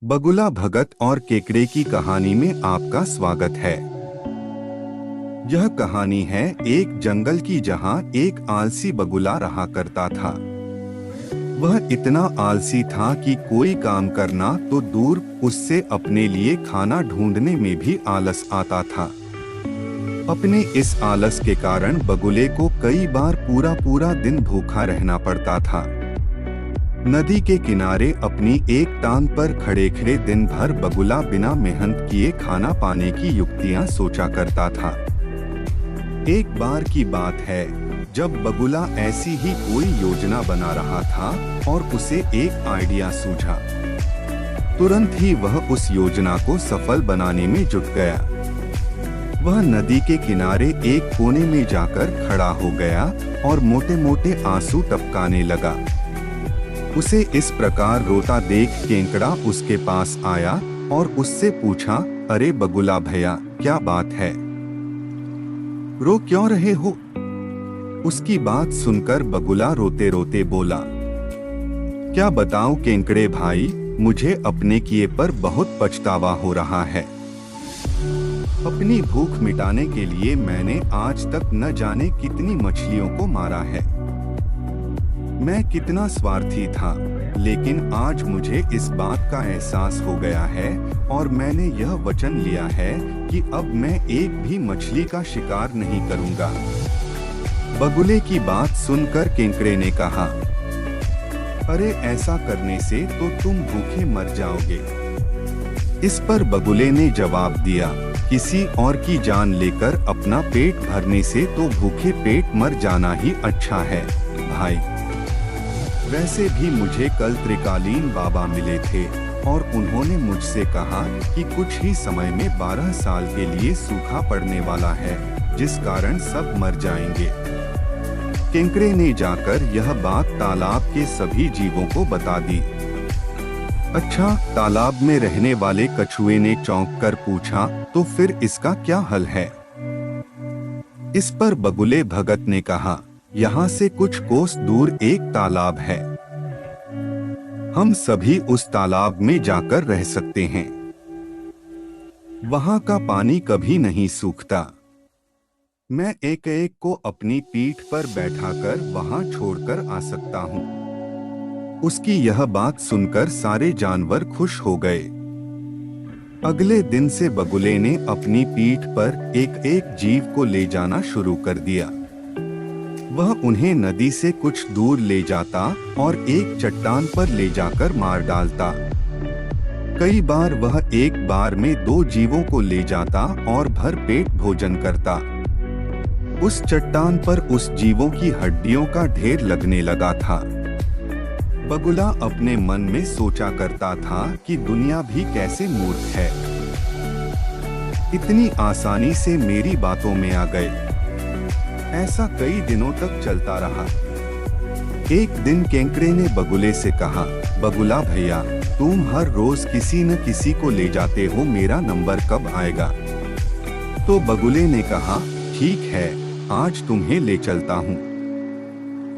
बगुला भगत और केकड़े की कहानी में आपका स्वागत है। यह कहानी है एक जंगल की, जहां एक आलसी बगुला रहा करता था। वह इतना आलसी था कि कोई काम करना तो दूर, उससे अपने लिए खाना ढूंढने में भी आलस आता था। अपने इस आलस के कारण बगुले को कई बार पूरा पूरा दिन भूखा रहना पड़ता था। नदी के किनारे अपनी एक टांग पर खड़े खड़े दिन भर बगुला बिना मेहनत किए खाना पाने की युक्तियां सोचा करता था। एक बार की बात है, जब बगुला ऐसी ही कोई योजना बना रहा था और उसे एक आइडिया सूझा। तुरंत ही वह उस योजना को सफल बनाने में जुट गया। वह नदी के किनारे एक कोने में जाकर खड़ा हो गया और मोटे मोटे आंसू टपकाने लगा। उसे इस प्रकार रोता देख केकड़ा उसके पास आया और उससे पूछा, अरे बगुला भैया, क्या बात है, रो क्यों रहे हो? उसकी बात सुनकर बगुला रोते रोते बोला, क्या बताऊं केकड़े भाई, मुझे अपने किए पर बहुत पछतावा हो रहा है। अपनी भूख मिटाने के लिए मैंने आज तक न जाने कितनी मछलियों को मारा है। मैं कितना स्वार्थी था, लेकिन आज मुझे इस बात का एहसास हो गया है और मैंने यह वचन लिया है कि अब मैं एक भी मछली का शिकार नहीं करूंगा। बगुले की बात सुनकर केकड़े ने कहा, अरे ऐसा करने से तो तुम भूखे मर जाओगे। इस पर बगुले ने जवाब दिया, किसी और की जान लेकर अपना पेट भरने से तो भूखे पेट मर जाना ही अच्छा है भाई। वैसे भी मुझे कल त्रिकालीन बाबा मिले थे और उन्होंने मुझसे कहा कि कुछ ही समय में 12 साल के लिए सूखा पड़ने वाला है, जिस कारण सब मर जाएंगे। केकड़े ने जाकर यह बात तालाब के सभी जीवों को बता दी। अच्छा, तालाब में रहने वाले कछुए ने चौंक कर पूछा, तो फिर इसका क्या हल है? इस पर बगुले भगत ने कहा, यहाँ से कुछ कोस दूर एक तालाब है, हम सभी उस तालाब में जाकर रह सकते हैं। वहाँ का पानी कभी नहीं सूखता। मैं एक एक को अपनी पीठ पर बैठाकर वहाँ छोड़कर आ सकता हूँ। उसकी यह बात सुनकर सारे जानवर खुश हो गए। अगले दिन से बगुले ने अपनी पीठ पर एक एक जीव को ले जाना शुरू कर दिया। वह उन्हें नदी से कुछ दूर ले जाता और एक चट्टान पर ले जाकर मार डालता। कई बार वह एक बार में 2 जीवों को ले जाता और भर पेट भोजन करता। उस चट्टान पर उस जीवों की हड्डियों का ढेर लगने लगा था। बगुला अपने मन में सोचा करता था कि दुनिया भी कैसे मूर्ख है, इतनी आसानी से मेरी बातों में आ गए। ऐसा कई दिनों तक चलता रहा। एक दिन केकड़े ने बगुले से कहा, बगुला भैया, तुम हर रोज किसी न किसी को ले जाते हो, मेरा नंबर कब आएगा? तो बगुले ने कहा, ठीक है, आज तुम्हें ले चलता हूँ।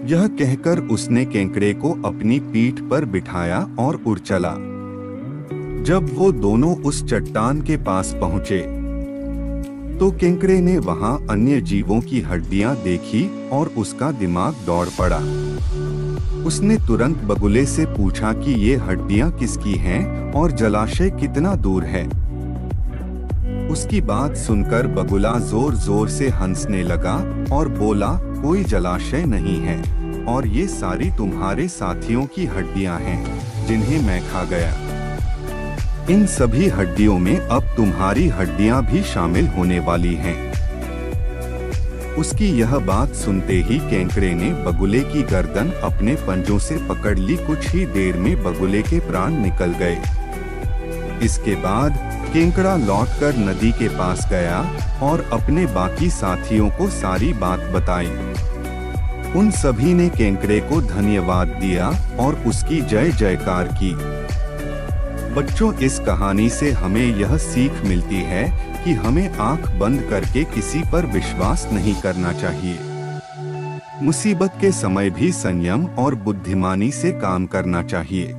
यह कहकर उसने केकड़े को अपनी पीठ पर बिठाया और उड़ चला। जब वो दोनों उस चट्टान के पास पहुँचे तो केकड़े ने वहां अन्य जीवों की हड्डियां देखी और उसका दिमाग दौड़ पड़ा। उसने तुरंत बगुले से पूछा कि ये हड्डियां किसकी हैं और जलाशय कितना दूर है। उसकी बात सुनकर बगुला जोर जोर से हंसने लगा और बोला, कोई जलाशय नहीं है और ये सारी तुम्हारे साथियों की हड्डियां हैं जिन्हें मैं खा गया। इन सभी हड्डियों में अब तुम्हारी हड्डियां भी शामिल होने वाली हैं। उसकी यह बात सुनते ही केकड़े ने बगुले की गर्दन अपने पंजों से पकड़ ली। कुछ ही देर में बगुले के प्राण निकल गए। इसके बाद केकड़ा लौटकर नदी के पास गया और अपने बाकी साथियों को सारी बात बताई। उन सभी ने केकड़े को धन्यवाद दिया और उसकी जय जयकार की। बच्चों, इस कहानी से हमें यह सीख मिलती है कि हमें आंख बंद करके किसी पर विश्वास नहीं करना चाहिए। मुसीबत के समय भी संयम और बुद्धिमानी से काम करना चाहिए।